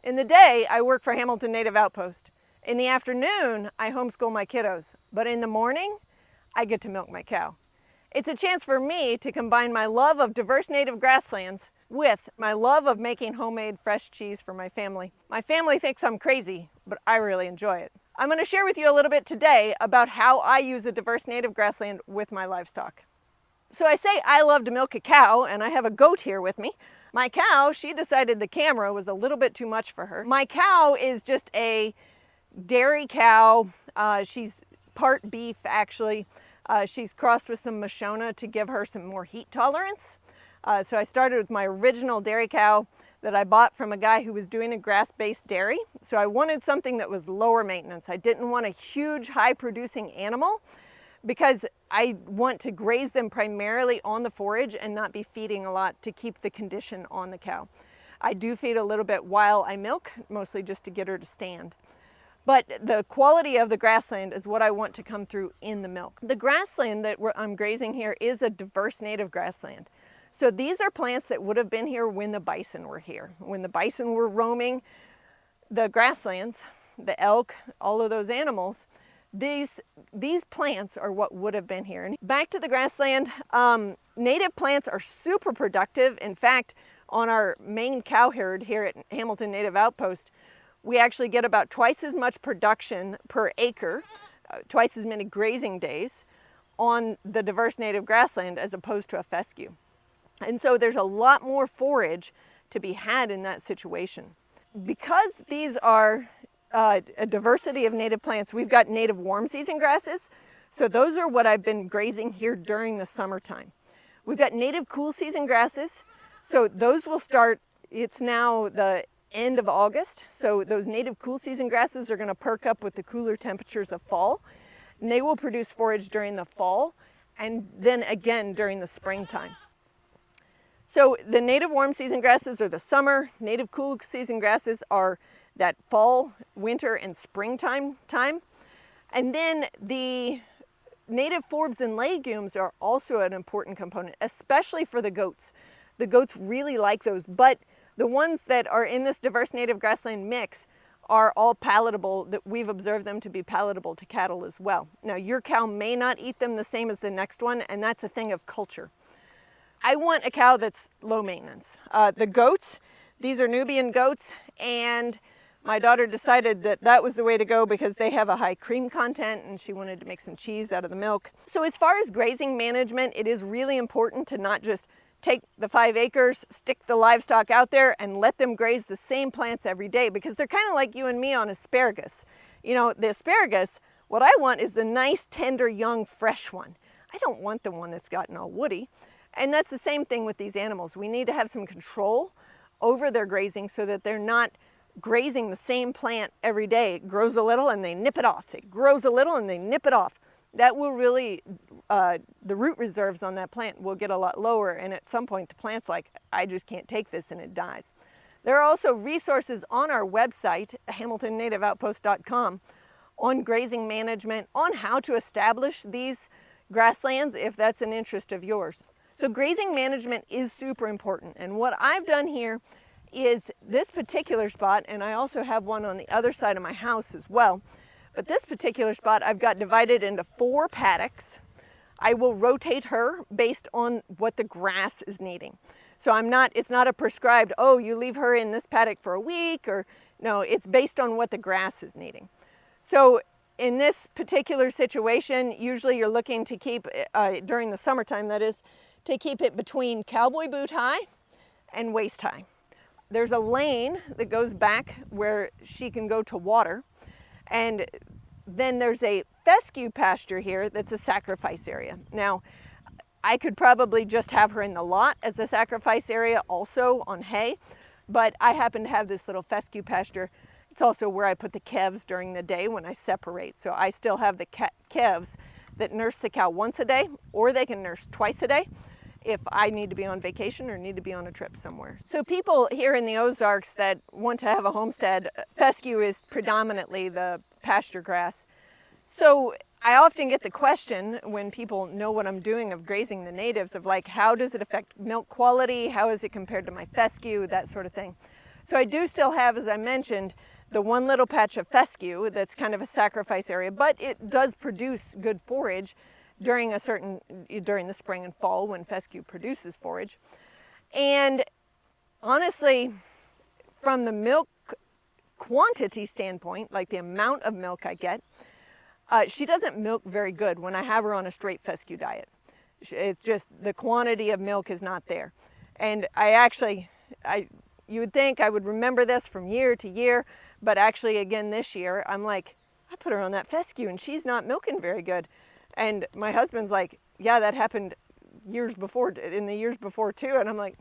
In the day, I work for Hamilton Native Outpost. In the afternoon, I homeschool my kiddos. But in the morning, I get to milk my cow. It's a chance for me to combine my love of diverse native grasslands with my love of making homemade fresh cheese for my family. My family thinks I'm crazy, but I really enjoy it. I'm going to share with you a little bit today about how I use a diverse native grassland with my livestock. So I say I love to milk a cow, and I have a goat here with me. My cow, she decided the camera was a little bit too much for her. My cow is just a dairy cow. She's part beef, actually. She's crossed with some Moshona to give her some more heat tolerance. So I started with my original dairy cow that I bought from a guy who was doing a grass-based dairy. So I wanted something that was lower maintenance. I didn't want a huge, high-producing animal because I want to graze them primarily on the forage and not be feeding a lot to keep the condition on the cow. I do feed a little bit while I milk, mostly just to get her to stand. But the quality of the grassland is what I want to come through in the milk. The grassland that I'm grazing here is a diverse native grassland. So these are plants that would have been here when the bison were here. When the bison were roaming the grasslands, the elk, all of those animals, these plants are what would have been here. And back to the grassland, native plants are super productive. In fact, on our main cow herd here at Hamilton Native Outpost, we actually get about twice as much production per acre, twice as many grazing days on the diverse native grassland as opposed to a fescue. And so there's a lot more forage to be had in that situation. Because these are a diversity of native plants, we've got native warm season grasses. So those are what I've been grazing here during the summertime. We've got native cool season grasses. So those will start, it's now the end of August. So those native cool season grasses are going to perk up with the cooler temperatures of fall. And they will produce forage during the fall and then again during the springtime. So the native warm season grasses are the summer, native cool season grasses are that fall, winter, and springtime time. And then the native forbs and legumes are also an important component, especially for the goats. The goats really like those, but the ones that are in this diverse native grassland mix are all palatable, that we've observed them to be palatable to cattle as well. Now, your cow may not eat them the same as the next one, and that's a thing of culture. I want a cow that's low maintenance. The goats, these are Nubian goats, and my daughter decided that that was the way to go because they have a high cream content and she wanted to make some cheese out of the milk. So as far as grazing management, it is really important to not just take the 5 acres, stick the livestock out there and let them graze the same plants every day, because they're kind of like you and me on asparagus. You know, the asparagus, what I want is the nice, tender, young, fresh one. I don't want the one that's gotten all woody. And that's the same thing with these animals. We need to have some control over their grazing so that they're not grazing the same plant every day. It grows a little and they nip it off. It grows a little and they nip it off. That will really, the root reserves on that plant will get a lot lower, and at some point the plant's like, I just can't take this, and it dies. There are also resources on our website, hamiltonnativeoutpost.com, on grazing management, on how to establish these grasslands if that's an interest of yours. So grazing management is super important, and what I've done here is this particular spot, and I also have one on the other side of my house as well, but this particular spot I've got divided into 4 paddocks. I will rotate her based on what the grass is needing. So it's not a prescribed, oh, you leave her in this paddock for a week, or no, it's based on what the grass is needing. So in this particular situation, usually you're looking to keep, during the summertime that is, to keep it between cowboy boot high and waist high. There's a lane that goes back where she can go to water, and then there's a fescue pasture here that's a sacrifice area. Now, I could probably just have her in the lot as a sacrifice area also on hay, but I happen to have this little fescue pasture. It's also where I put the calves during the day when I separate. So I still have the calves that nurse the cow once a day, or they can nurse twice a day if I need to be on vacation or need to be on a trip somewhere. So people here in the Ozarks that want to have a homestead, fescue is predominantly the pasture grass. So I often get the question when people know what I'm doing of grazing the natives of like, how does it affect milk quality? How is it compared to my fescue? That sort of thing. So I do still have, as I mentioned, the one little patch of fescue that's kind of a sacrifice area, but it does produce good forage during the spring and fall when fescue produces forage. And honestly, from the milk quantity standpoint, like the amount of milk I get, she doesn't milk very good when I have her on a straight fescue diet. It's just the quantity of milk is not there. And you would think I would remember this from year to year, but actually again this year, I'm like, I put her on that fescue and she's not milking very good. And my husband's like, yeah, that happened in the years before too. And I'm like,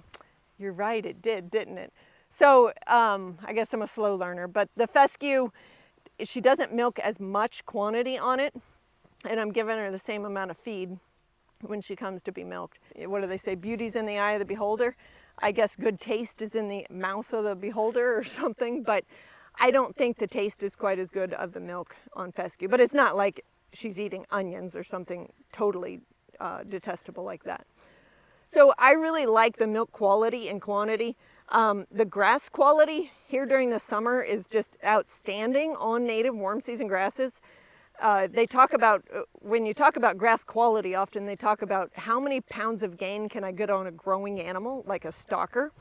you're right, it did, didn't it? So I guess I'm a slow learner, but the fescue, she doesn't milk as much quantity on it, and I'm giving her the same amount of feed when she comes to be milked. What do they say? Beauty's in the eye of the beholder. I guess good taste is in the mouth of the beholder or something, but I don't think the taste is quite as good of the milk on fescue. But it's not like she's eating onions or something totally detestable like that. So I really like the milk quality and quantity. The grass quality here during the summer is just outstanding on native warm season grasses. They talk about, when you talk about grass quality, often they talk about how many pounds of gain can I get on a growing animal, like a stalker.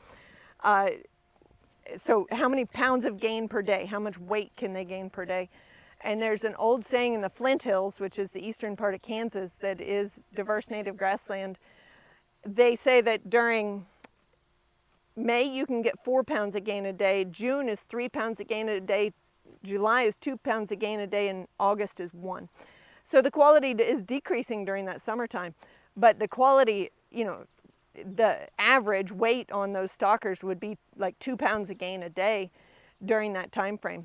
So how many pounds of gain per day? How much weight can they gain per day? And there's an old saying in the Flint Hills, which is the eastern part of Kansas, that is diverse native grassland. They say that during May, you can get 4 pounds of gain a day. June is 3 pounds of gain a day. July is 2 pounds of gain a day, and August is 1. So the quality is decreasing during that summertime, but the quality, the average weight on those stalkers would be like 2 pounds of gain a day during that time frame.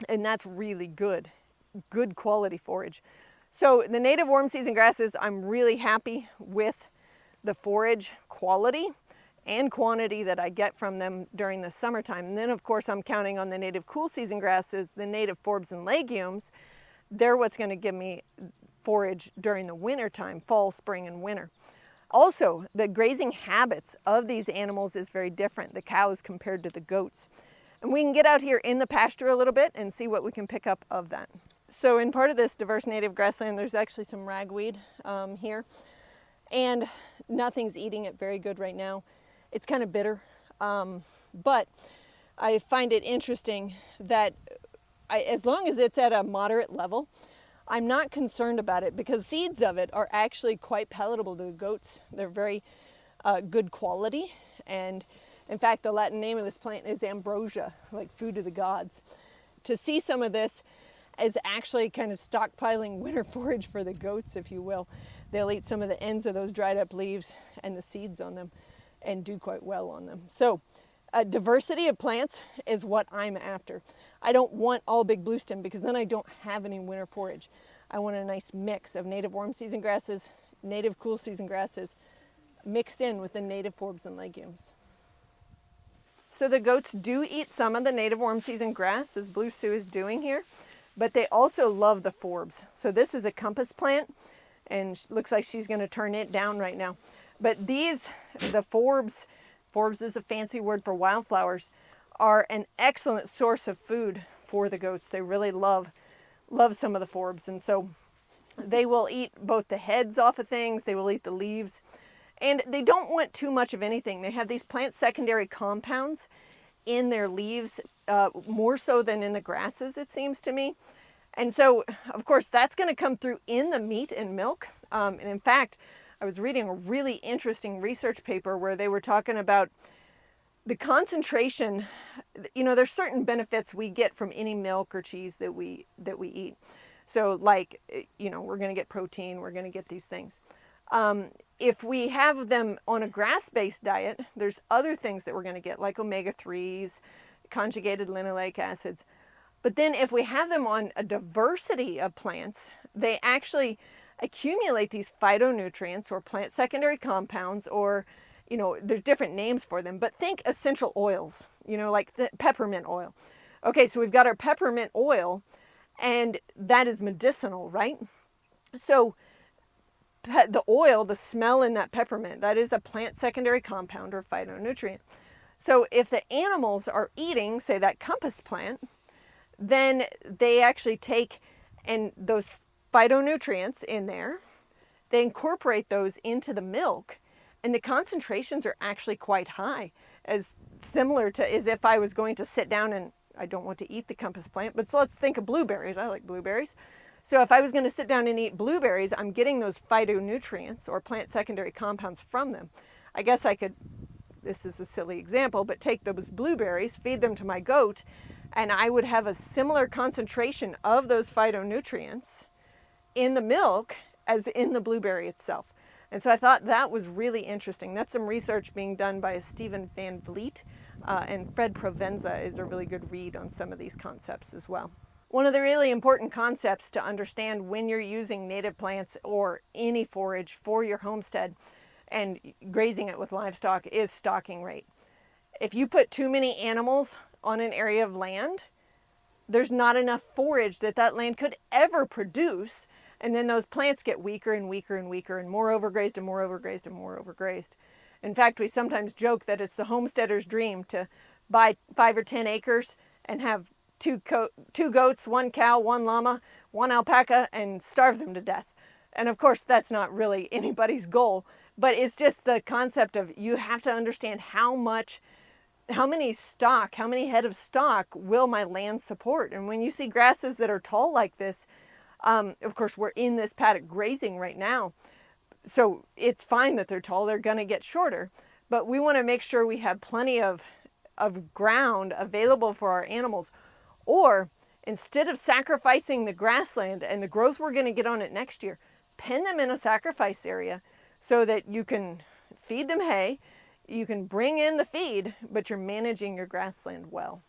And that's really good quality forage. So the native warm season grasses, I'm really happy with the forage quality and quantity that I get from them during the summertime. And then of course I'm counting on the native cool season grasses, the native Forbs and Legumes. They're what's going to give me forage during the winter time, fall, spring, and winter. Also, the grazing habits of these animals is very different, the cows compared to the goats. And we can get out here in the pasture a little bit and see what we can pick up of that. So in part of this diverse native grassland, there's actually some ragweed here. And nothing's eating it very good right now. It's kind of bitter, but I find it interesting that as long as it's at a moderate level, I'm not concerned about it because seeds of it are actually quite palatable to the goats. They're very good quality, and in fact, the Latin name of this plant is ambrosia, like food of the gods. To see some of this is actually kind of stockpiling winter forage for the goats, if you will. They'll eat some of the ends of those dried up leaves and the seeds on them and do quite well on them. So a diversity of plants is what I'm after. I don't want all big bluestem because then I don't have any winter forage. I want a nice mix of native warm season grasses, native cool season grasses, mixed in with the native Forbs and Legumes. So the goats do eat some of the native warm season grass, as Blue Sue is doing here, but they also love the Forbs. So this is a compass plant, and looks like she's going to turn it down right now. But the Forbs is a fancy word for wildflowers, are an excellent source of food for the goats. They really love some of the Forbs, and so they will eat both the heads off of things, they will eat the leaves, and they don't want too much of anything. They have these plant secondary compounds in their leaves, more so than in the grasses, it seems to me. And so, of course, that's going to come through in the meat and milk. And in fact, I was reading a really interesting research paper where they were talking about the concentration. There's certain benefits we get from any milk or cheese that we eat. So like, we're going to get protein, we're going to get these things. If we have them on a grass-based diet, there's other things that we're going to get, like omega-3s, conjugated linoleic acids. But then if we have them on a diversity of plants, they actually accumulate these phytonutrients or plant secondary compounds, or, there's different names for them, but think essential oils, like the peppermint oil. Okay, so we've got our peppermint oil, and that is medicinal, right? So the oil, the smell in that peppermint, that is a plant secondary compound or phytonutrient. So if the animals are eating, say, that compass plant, then they actually take and those phytonutrients in there, they incorporate those into the milk, and the concentrations are actually quite high, as similar to as if I was going to sit down and I don't want to eat the compass plant, but so let's think of blueberries. I like blueberries. So if I was going to sit down and eat blueberries, I'm getting those phytonutrients or plant secondary compounds from them. I guess I could, this is a silly example, but take those blueberries, feed them to my goat, and I would have a similar concentration of those phytonutrients in the milk as in the blueberry itself. And so I thought that was really interesting. That's some research being done by Stephen Van Vliet, and Fred Provenza is a really good read on some of these concepts as well. One of the really important concepts to understand when you're using native plants or any forage for your homestead and grazing it with livestock is stocking rate. If you put too many animals on an area of land, there's not enough forage that that land could ever produce, and then those plants get weaker and weaker and weaker and more overgrazed and more overgrazed and more overgrazed. In fact, we sometimes joke that it's the homesteader's dream to buy 5 or 10 acres and have two goats, 1 cow, 1 llama, 1 alpaca, and starve them to death. And of course, that's not really anybody's goal, but it's just the concept of you have to understand how many head of stock will my land support. And when you see grasses that are tall like this, of course, we're in this paddock grazing right now, so it's fine that they're tall. They're going to get shorter, but we want to make sure we have plenty of ground available for our animals. Or instead of sacrificing the grassland and the growth we're going to get on it next year, pen them in a sacrifice area so that you can feed them hay, you can bring in the feed, but you're managing your grassland well.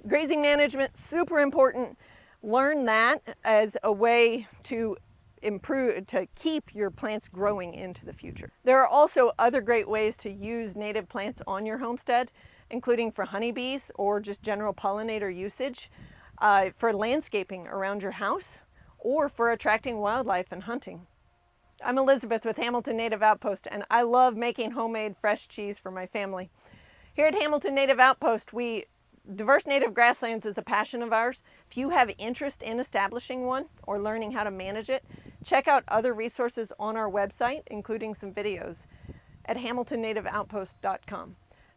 Grazing management, super important. Learn that as a way to improve, to keep your plants growing into the future. There are also other great ways to use native plants on your homestead, including for honeybees or just general pollinator usage, for landscaping around your house, or for attracting wildlife and hunting. I'm Elizabeth with Hamilton Native Outpost, and I love making homemade fresh cheese for my family. Here at Hamilton Native Outpost, diverse native grasslands is a passion of ours. If you have interest in establishing one or learning how to manage it, check out other resources on our website, including some videos at hamiltonnativeoutpost.com.